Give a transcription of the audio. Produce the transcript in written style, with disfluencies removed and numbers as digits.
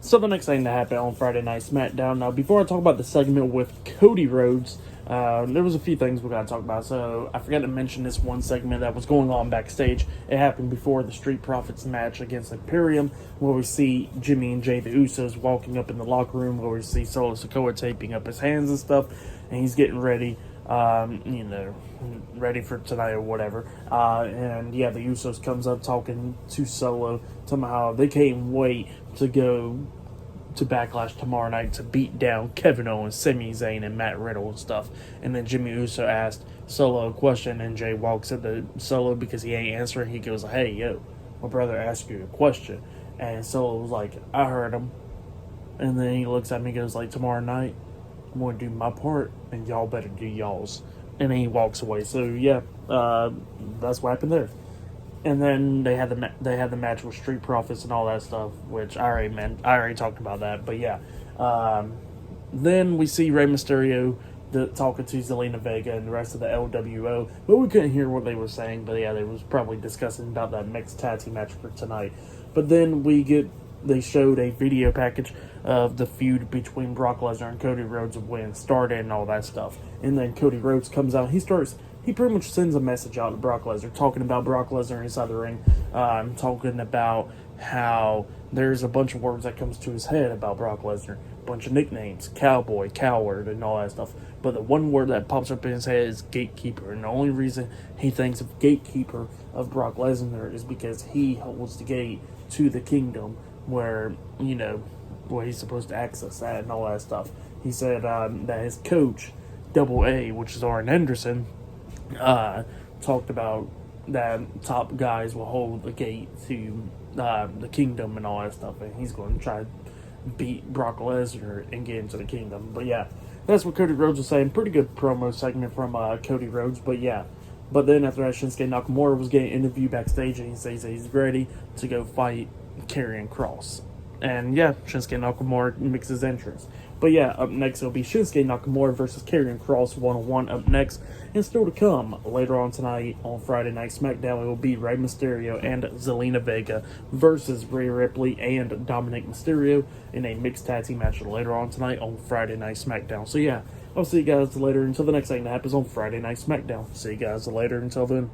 So the next thing that happened on Friday Night SmackDown. Now, before I talk about the segment with Cody Rhodes, there was a few things we got to talk about. So I forgot to mention this one segment that was going on backstage. It happened before the Street Profits match against Imperium, where we see Jimmy and Jay the Usos walking up in the locker room, where we see Solo Sikoa taping up his hands and stuff, and he's getting ready. Ready for tonight or whatever. And yeah, the Usos comes up talking to Solo, telling him how they can't wait to go to Backlash tomorrow night to beat down Kevin Owens, Sami Zayn, and Matt Riddle and stuff. And then Jimmy Uso asked Solo a question, and Jay walks at the Solo because he ain't answering. He goes, "Hey, yo, my brother asked you a question." And Solo was like, "I heard him." And then he looks at me and goes like, "Tomorrow night, I'm going to do my part, and y'all better do y'all's." And then he walks away. So yeah, that's what happened there. And then they had the match with Street Profits and all that stuff, which I already talked about that. But yeah, then we see Rey Mysterio talking to Zelina Vega and the rest of the LWO, but we couldn't hear what they were saying. But yeah, they was probably discussing about that mixed tag team match for tonight. But then they showed a video package of the feud between Brock Lesnar and Cody Rhodes of when it started and all that stuff. And then Cody Rhodes comes out. He pretty much sends a message out to Brock Lesnar, talking about Brock Lesnar inside the ring, talking about how there's a bunch of words that comes to his head about Brock Lesnar, a bunch of nicknames, cowboy, coward, and all that stuff. But the one word that pops up in his head is gatekeeper, and the only reason he thinks of gatekeeper of Brock Lesnar is because he holds the gate to the kingdom where he's supposed to access that and all that stuff. He said that his coach, Double A, which is Arn Anderson, talked about that top guys will hold the gate to the kingdom and all that stuff, and he's going to try to beat Brock Lesnar and get into the kingdom. But yeah, that's what Cody Rhodes was saying. Pretty good promo segment from Cody Rhodes. But yeah, but then after that, Shinsuke Nakamura was getting interviewed backstage, and he says that he's ready to go fight Karrion Kross. And yeah, Shinsuke Nakamura makes his entrance. But yeah, up next it'll be Shinsuke Nakamura versus Karrion Kross 1-on-1 up next. And still to come, later on tonight on Friday Night SmackDown, it will be Rey Mysterio and Zelina Vega versus Rhea Ripley and Dominic Mysterio in a mixed tag team match later on tonight on Friday Night SmackDown. So yeah, I'll see you guys later until the next thing that happens on Friday Night SmackDown. See you guys later until then.